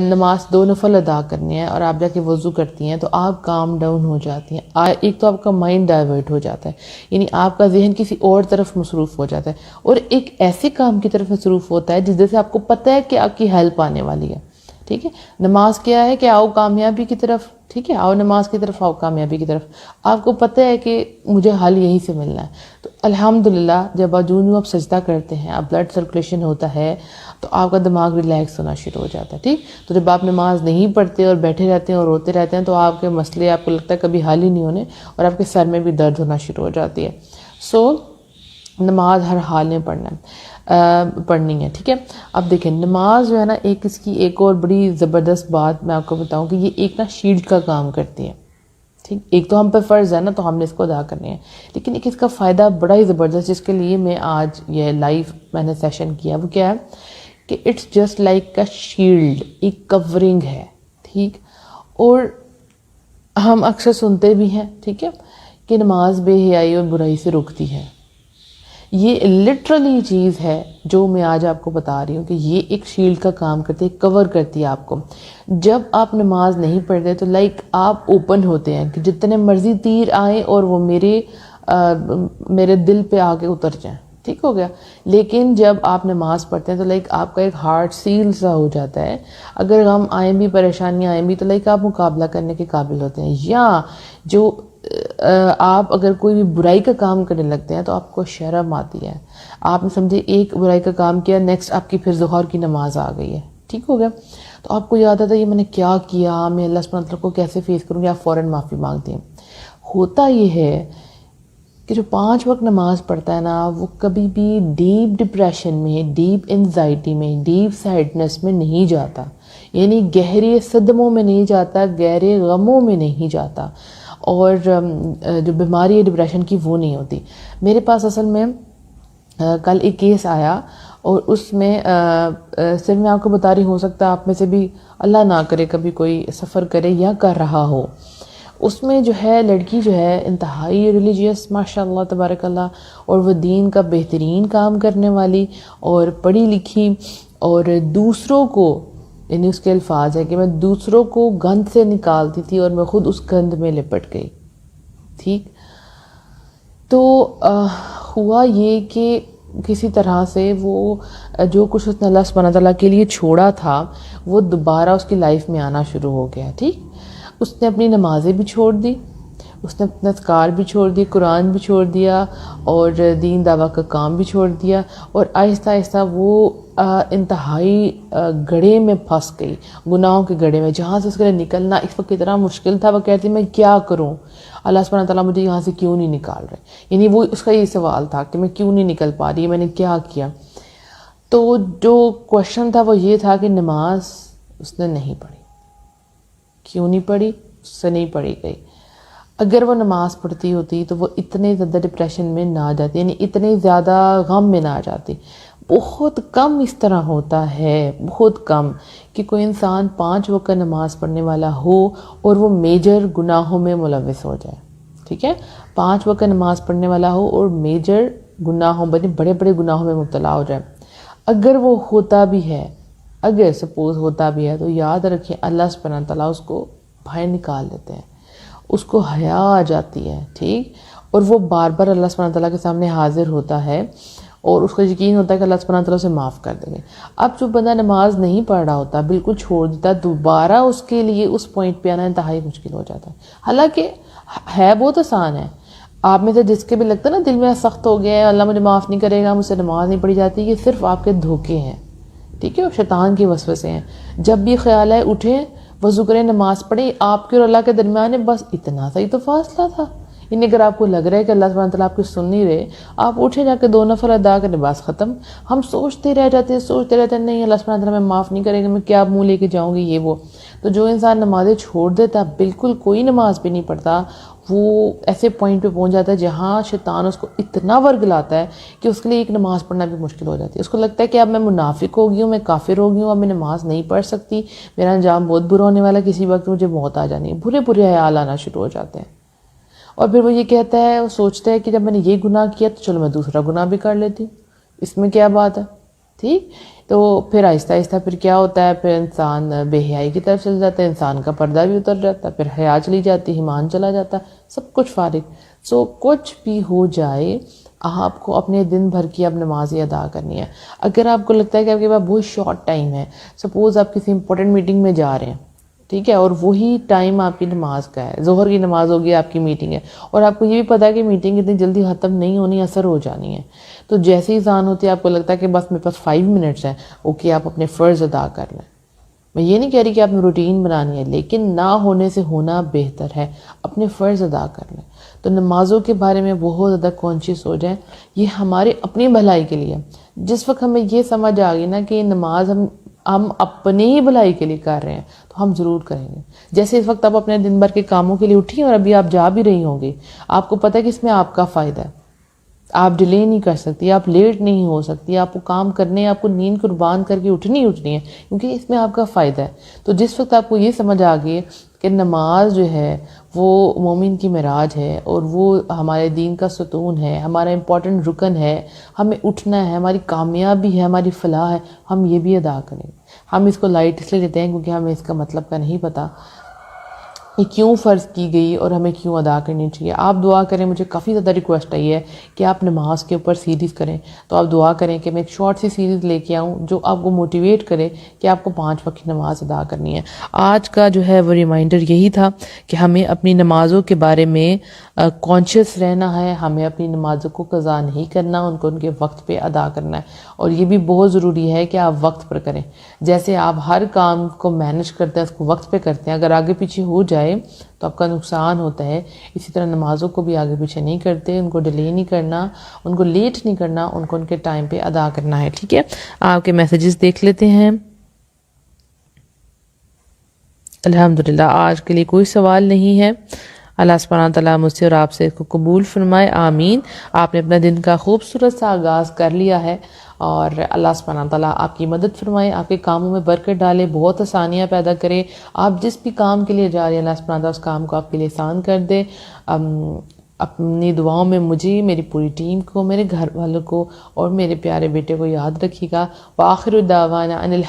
نماز 2 نفل ادا کرنی ہے اور آپ جا کے وضو کرتی ہیں تو آپ کام ڈاؤن ہو جاتی ہیں. ایک تو آپ کا مائنڈ ڈائیورٹ ہو جاتا ہے، یعنی آپ کا ذہن کسی اور طرف مصروف ہو جاتا ہے، اور ایک ایسے کام کی طرف مصروف ہوتا ہے جس سے آپ کو پتہ ہے کہ آپ کی ہیلپ آنے والی ہے. ٹھیک ہے، نماز کیا ہے کہ آؤ کامیابی کی طرف، ٹھیک ہے، آؤ نماز کی طرف، آؤ کامیابی کی طرف. آپ کو پتہ ہے کہ مجھے حل یہیں سے ملنا ہے. تو الحمدللہ جب آپ سجدہ کرتے ہیں، آپ بلڈ سرکولیشن ہوتا ہے تو آپ کا دماغ ریلیکس ہونا شروع ہو جاتا ہے. ٹھیک، تو جب آپ نماز نہیں پڑھتے اور بیٹھے رہتے ہیں اور روتے رہتے ہیں تو آپ کے مسئلے آپ کو لگتا ہے کبھی حل ہی نہیں ہونے، اور آپ کے سر میں بھی درد ہونا شروع ہو جاتی ہے. نماز ہر حال میں پڑھنی ہے. ٹھیک ہے، اب دیکھیں نماز جو ہے نا، اس کی ایک اور بڑی زبردست بات میں آپ کو بتاؤں کہ یہ ایک نا شیلڈ کا کام کرتی ہے. ٹھیک، ایک تو ہم پہ فرض ہے نا تو ہم نے اس کو ادا کرنے ہیں، لیکن ایک اس کا فائدہ بڑا ہی زبردست جس کے لیے میں آج یہ لائیو میں نے سیشن کیا، وہ کیا ہے کہ it's just like a shield, ایک کورنگ ہے. ٹھیک، اور ہم اکثر سنتے بھی ہیں، ٹھیک ہے، کہ نماز بے حیائی اور برائی سے روکتی ہے. یہ لٹرلی چیز ہے جو میں آج آپ کو بتا رہی ہوں کہ یہ ایک شیلڈ کا کام کرتی ہے، کور کرتی ہے آپ کو. جب آپ نماز نہیں پڑھتے تو آپ اوپن ہوتے ہیں کہ جتنے مرضی تیر آئیں اور وہ میرے دل پہ آ کے اتر جائیں. ٹھیک ہو گیا. لیکن جب آپ نماز پڑھتے ہیں تو آپ کا ایک ہارٹ سیل سا ہو جاتا ہے. اگر غم آئیں بھی، پریشانیاں آئیں بھی تو آپ مقابلہ کرنے کے قابل ہوتے ہیں. یا جو آپ اگر کوئی بھی برائی کا کام کرنے لگتے ہیں تو آپ کو شرم آتی ہے. آپ نے سمجھے ایک برائی کا کام کیا، نیکسٹ آپ کی پھر ظہر کی نماز آ گئی ہے. ٹھیک ہو گیا. تو آپ کو یاد آتا ہے یہ میں نے کیا کیا، میں اللہ سبحانہ وتعالیٰ کو کیسے فیس کروں گی، آپ فوراً معافی مانگتے ہیں. ہوتا یہ ہے کہ جو 5 وقت نماز پڑھتا ہے نا، وہ کبھی بھی ڈیپ ڈپریشن میں، ڈیپ انزائٹی میں، ڈیپ سیڈنس میں نہیں جاتا، یعنی گہرے صدموں میں نہیں جاتا، گہرے غموں میں نہیں جاتا، اور جو بیماری ہے ڈپریشن کی وہ نہیں ہوتی. میرے پاس اصل میں کل ایک کیس آیا، اور اس میں صرف میں آپ کو بتا رہی، ہو سکتا ہے آپ میں سے بھی اللہ نہ کرے کبھی کوئی سفر کرے یا کر رہا ہو. اس میں جو ہے لڑکی جو ہے انتہائی ریلیجیس، ماشاء اللہ تبارک اللہ، اور وہ دین کا بہترین کام کرنے والی اور پڑھی لکھی، اور دوسروں کو، یعنی اس کے الفاظ ہے کہ میں دوسروں کو گند سے نکالتی تھی اور میں خود اس گند میں لپٹ گئی. ٹھیک، تو ہوا یہ کہ کسی طرح سے وہ جو کچھ اس نے اللہ سبحانہ تعالیٰ کے لیے چھوڑا تھا وہ دوبارہ اس کی لائف میں آنا شروع ہو گیا. ٹھیک، اس نے اپنی نمازیں بھی چھوڑ دی، اس نے اپنا اذکار بھی چھوڑ دی، قرآن بھی چھوڑ دیا، اور دین دعویٰ کا کام بھی چھوڑ دیا، اور آہستہ آہستہ وہ انتہائی گڑھے میں پھنس گئی، گناہوں کے گڑھے میں، جہاں سے اس کے لیے نکلنا اس وقت اتنا مشکل تھا. وہ کہتی میں کیا کروں، اللہ سبحانہ تعالیٰ مجھے یہاں سے کیوں نہیں نکال رہے. یعنی وہ اس کا یہ سوال تھا کہ میں کیوں نہیں نکل پا رہی، میں نے کیا کیا. تو جو کوشچن تھا وہ یہ تھا کہ نماز اس نے نہیں پڑھی. کیوں نہیں پڑھی؟ اس سے نہیں پڑھی گئی. اگر وہ نماز پڑھتی ہوتی تو وہ اتنے زیادہ ڈپریشن میں نہ جاتی، یعنی اتنے زیادہ غم میں نہ جاتی. بہت کم اس طرح ہوتا ہے، بہت کم، کہ کوئی انسان 5 وقت نماز پڑھنے والا ہو اور وہ میجر گناہوں میں ملوث ہو جائے. ٹھیک ہے، 5 وقت نماز پڑھنے والا ہو اور میجر گناہوں، بڑے بڑے گناہوں میں مبتلا ہو جائے. اگر وہ ہوتا بھی ہے، اگر سپوز ہوتا بھی ہے، تو یاد رکھیں اللہ سبحانہ تعالیٰ اس کو باہر نکال دیتے ہیں، اس کو حیا آ جاتی ہے. ٹھیک، اور وہ بار بار اللہ سبحانہ تعالیٰ کے سامنے حاضر ہوتا ہے، اور اس کو یقین ہوتا ہے کہ اللہ سبحانہ تعالیٰ اسے معاف کر دیں گے. اب جو بندہ نماز نہیں پڑھ رہا ہوتا، بالکل چھوڑ دیتا، دوبارہ اس کے لیے اس پوائنٹ پہ آنا انتہائی مشکل ہو جاتا ہے. حالانکہ ہے بہت آسان ہے. آپ میں سے جس کے بھی لگتا ہے نا دل میں سخت ہو گیا ہے، اللہ مجھے معاف نہیں کرے گا، مجھ سے نماز نہیں پڑھی جاتی، یہ صرف آپ کے دھوکے ہیں. ٹھیک ہے، اور شیطان کے وسوسے ہیں. جب بھی خیال ہے اٹھیں، وضو کریں، نماز پڑھیں، آپ کے اور اللہ کے درمیان ہے بس اتنا سا ہی تو فاصلہ تھا. یعنی اگر آپ کو لگ رہا ہے کہ اللہ سبحانہ تعالیٰ آپ کی سن نہیں رہے، آپ اٹھے جا کے 2 نفل ادا کریں، بس ختم. ہم سوچتے رہ جاتے ہیں نہیں اللہ سبحانہ تعالیٰ میں معاف نہیں کرے گا، میں کیا منہ لے کے جاؤں گی، یہ وہ. تو جو انسان نمازیں چھوڑ دیتا، بالکل کوئی نماز بھی نہیں پڑھتا، وہ ایسے پوائنٹ پہ پہنچ جاتا ہے جہاں شیطان اس کو اتنا ورگ لاتا ہے کہ اس کے لیے ایک نماز پڑھنا بھی مشکل ہو جاتی ہے. اس کو لگتا ہے کہ اب میں منافق ہو گئی ہوں، میں کافر ہو گئی ہوں، اب میں نماز نہیں پڑھ سکتی، میرا انجام بہت برا ہونے والا، کسی وقت مجھے موت آ جانی ہے. برے برے خیال آنا شروع ہو جاتے ہیں. اور پھر وہ یہ کہتا ہے، وہ سوچتا ہے کہ جب میں نے یہ گناہ کیا تو چلو میں دوسرا گناہ بھی کر لیتی ہوں، اس میں کیا بات ہے. ٹھیک. تو پھر آہستہ آہستہ پھر کیا ہوتا ہے, پھر انسان بے حیائی کی طرف چل جاتا ہے, انسان کا پردہ بھی اتر جاتا ہے, پھر حیا چلی جاتی ہے, ایمان چلا جاتا ہے, سب کچھ فارغ. سو کچھ بھی ہو جائے آپ کو اپنے دن بھر کی اب نمازیں ادا کرنی ہے. اگر آپ کو لگتا ہے کہ آپ کے پاس بہت شارٹ ٹائم ہے, سپوز آپ کسی امپورٹنٹ میٹنگ میں جا رہے ہیں, ٹھیک ہے, اور وہی ٹائم آپ کی نماز کا ہے, ظہر کی نماز ہوگی, آپ کی میٹنگ ہے, اور آپ کو یہ بھی پتا ہے کہ میٹنگ اتنی جلدی ختم نہیں ہونی, اثر ہو جانی ہے, تو جیسے ہی اذان ہوتی ہے آپ کو لگتا ہے کہ بس میرے پاس 5 منٹس ہیں, اوکے آپ اپنے فرض ادا کر لیں. میں یہ نہیں کہہ رہی کہ آپ نے روٹین بنانی ہے, لیکن نہ ہونے سے ہونا بہتر ہے, اپنے فرض ادا کر لیں. تو نمازوں کے بارے میں بہت زیادہ کانشیس ہو جائیں, یہ ہمارے اپنی بھلائی کے لیے. جس وقت ہمیں یہ سمجھ آ گئی نا کہ نماز ہم اپنی ہی بھلائی کے لیے کر رہے ہیں, تو ہم ضرور کریں گے. جیسے اس وقت آپ اپنے دن بھر کے کاموں کے لیے اٹھی اور ابھی آپ جا بھی رہی ہوں گی, آپ کو پتہ ہے کہ اس میں آپ کا فائدہ ہے, آپ ڈیلے نہیں کر سکتی, آپ لیٹ نہیں ہو سکتی, آپ کو کام کرنے, آپ کو نیند قربان کر کے اٹھنی ہے, کیونکہ اس میں آپ کا فائدہ ہے. تو جس وقت آپ کو یہ سمجھ آ گئی کہ نماز جو ہے وہ مومن کی معراج ہے, اور وہ ہمارے دین کا ستون ہے, ہمارا امپورٹنٹ رکن ہے, ہمیں اٹھنا ہے, ہماری کامیابی ہے, ہماری فلاح ہے, ہم یہ بھی ادا کریں. ہم اس کو لائٹ اس لیے لیتے ہیں کیونکہ ہمیں اس کا مطلب کا نہیں پتہ یہ کیوں فرض کی گئی اور ہمیں کیوں ادا کرنی چاہیے. آپ دعا کریں, مجھے کافی زیادہ ریکویسٹ آئی ہے کہ آپ نماز کے اوپر سیریز کریں, تو آپ دعا کریں کہ میں ایک شارٹ سی سیریز لے کے آؤں جو آپ کو موٹیویٹ کرے کہ آپ کو 5 وقت کی نماز ادا کرنی ہے. آج کا جو ہے وہ ریمائنڈر یہی تھا کہ ہمیں اپنی نمازوں کے بارے میں کانشیس رہنا ہے, ہمیں اپنی نمازوں کو قضا نہیں کرنا, ان کو ان کے وقت پہ ادا کرنا ہے. اور یہ بھی بہت ضروری ہے کہ آپ وقت پر کریں. جیسے آپ ہر کام کو مینج کرتے ہیں, اس کو وقت پہ کرتے ہیں, اگر آگے پیچھے ہو جائے تو آپ کا نقصان ہوتا ہے. اسی طرح نمازوں کو بھی آگے پیچھے نہیں کرتے, ان کو ڈیلے نہیں کرنا, ان کو لیٹ نہیں کرنا, ان کو ان کے ٹائم پہ ادا کرنا ہے. ٹھیک ہے, آپ کے میسیجز دیکھ لیتے ہیں. الحمدللہ آج کے لیے کوئی سوال نہیں ہے. اللہ سبحانہ تعالیٰ مجھ سے اور آپ سے اس کو قبول فرمائے, آمین. آپ نے اپنا دن کا خوبصورت سا آغاز کر لیا ہے, اور اللہ سبحانہ تعالیٰ آپ کی مدد فرمائے, آپ کے کاموں میں برکت ڈالے, بہت آسانیاں پیدا کرے. آپ جس بھی کام کے لیے جا رہے ہیں, اللہ سبحانہ تعالیٰ اس کام کو آپ کے لیے آسان کر دے. اپنی دعاؤں میں مجھے, میری پوری ٹیم کو, میرے گھر والوں کو اور میرے پیارے بیٹے کو یاد رکھیے گا. وآخر دعوانا ان